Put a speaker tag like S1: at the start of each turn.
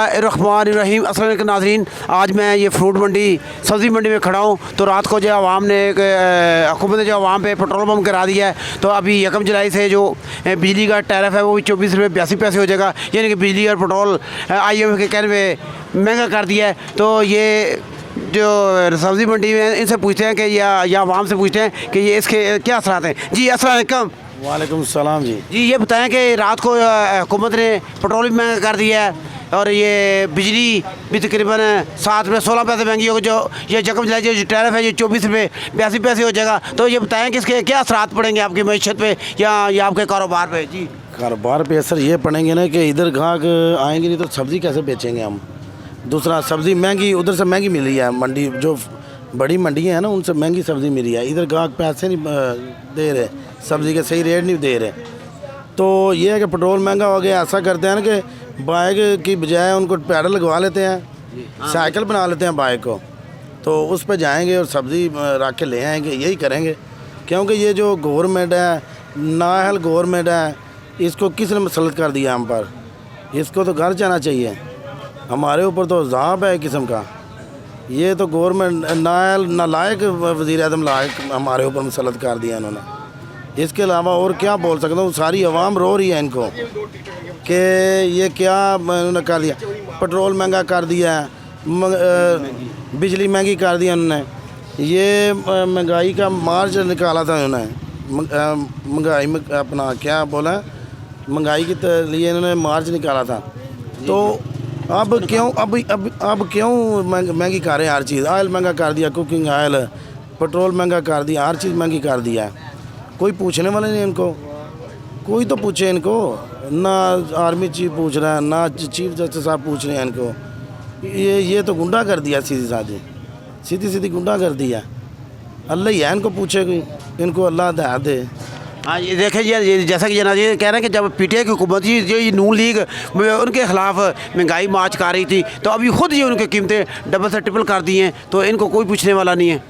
S1: रहीम अस्सलाम वालेकुम नाज़रीन, आज मैं ये फ्रूट मंडी सब्ज़ी मंडी में खड़ा हूँ। तो रात को जो आवाम ने हुकूमत ने जो आवाम पे पेट्रोल पम्प करा दिया है, तो अभी 1 जुलाई से जो बिजली का टैरिफ है वो भी 24 रुपये 82 पैसे हो जाएगा। यानी कि बिजली और पेट्रोल IMF के कहने पे महंगा कर दिया है। तो ये जो सब्ज़ी मंडी में इनसे पूछते हैं कि या आवाम से पूछते हैं कि ये इसके क्या असरात हैं। जी अस्सलाम वालेकुम।
S2: वालेकुम सलाम जी।
S1: ये बताएं कि रात को हुकूमत ने पेट्रोल भी महंगा कर दिया है और ये बिजली भी तकरीबन 7 रुपये 16 पैसे महंगी होगी। जो ये 1 जुलाई जो टैरिफ है ये 24 रुपये 82 पैसे हो जाएगा। तो ये बताएं कि इसके क्या असरात पड़ेंगे आपकी मईशत पे या आपके कारोबार पे। जी
S2: कारोबार पे असर ये पड़ेंगे ना कि इधर ग्राहक आएंगे नहीं तो सब्ज़ी कैसे बेचेंगे हम। दूसरा सब्ज़ी महंगी उधर से महंगी मिल रही है, मंडी जो बड़ी मंडियाँ हैं ना उनसे महंगी सब्ज़ी मिल रही है। इधर ग्राहक पैसे नहीं दे रहे, सब्ज़ी के सही रेट नहीं दे रहे। तो ये है कि पेट्रोल महंगा हो गया। ऐसा करते हैं ना कि बाइक की बजाय उनको पैडल लगवा लेते हैं, साइकिल बना लेते हैं बाइक को, तो उस पर जाएंगे और सब्ज़ी रख के ले आएंगे। यही करेंगे क्योंकि ये जो गवर्नमेंट है, नाअहल गवर्नमेंट है, इसको किसने मसलत कर दिया हम पर। इसको तो घर जाना चाहिए, हमारे ऊपर तो ज़ाब है किस्म का। ये तो गवर्नमेंट नालायक वज़ीर आज़म लायक हमारे ऊपर मसलत कर दिया इन्होंने। इसके अलावा और क्या बोल सकता हूँ। सारी आवाम रो रही है इनको कि ये क्या उन्होंने कर दिया। पेट्रोल महंगा कर दिया है, बिजली महंगी कर दिया उन्होंने। ये महंगाई का मार्च निकाला था उन्होंने, महंगाई में अपना क्या बोला, महंगाई के लिए इन्होंने मार्च निकाला था। तो अब क्यों महंगी कर रहे हैं हर चीज़। ऑयल महंगा कर दिया, कुकिंग ऑयल, पेट्रोल महंगा कर दिया, हर चीज़ महंगी कर दिया है। कोई पूछने वाला नहीं इनको, कोई तो पूछे इनको ना। आर्मी चीफ पूछ रहा है, ना चीफ जस्टिस साहब पूछ रहे हैं इनको। ये तो गुंडा कर दिया, सीधी सीधी गुंडा कर दिया। अल्लाह ही है इनको पूछे, कोई इनको अल्लाह हिदायत दे।
S1: हाँ ये देखें ये जैसा कि जना जी कह रहे हैं कि जब PTI की हुकूमत थी, जो ये नून लीग उनके ख़िलाफ़ महंगाई मार्च कर रही थी, तो अभी ख़ुद ये उनकी कीमतें डबल से ट्रिपल कर दी हैं। तो इनको कोई पूछने वाला नहीं है।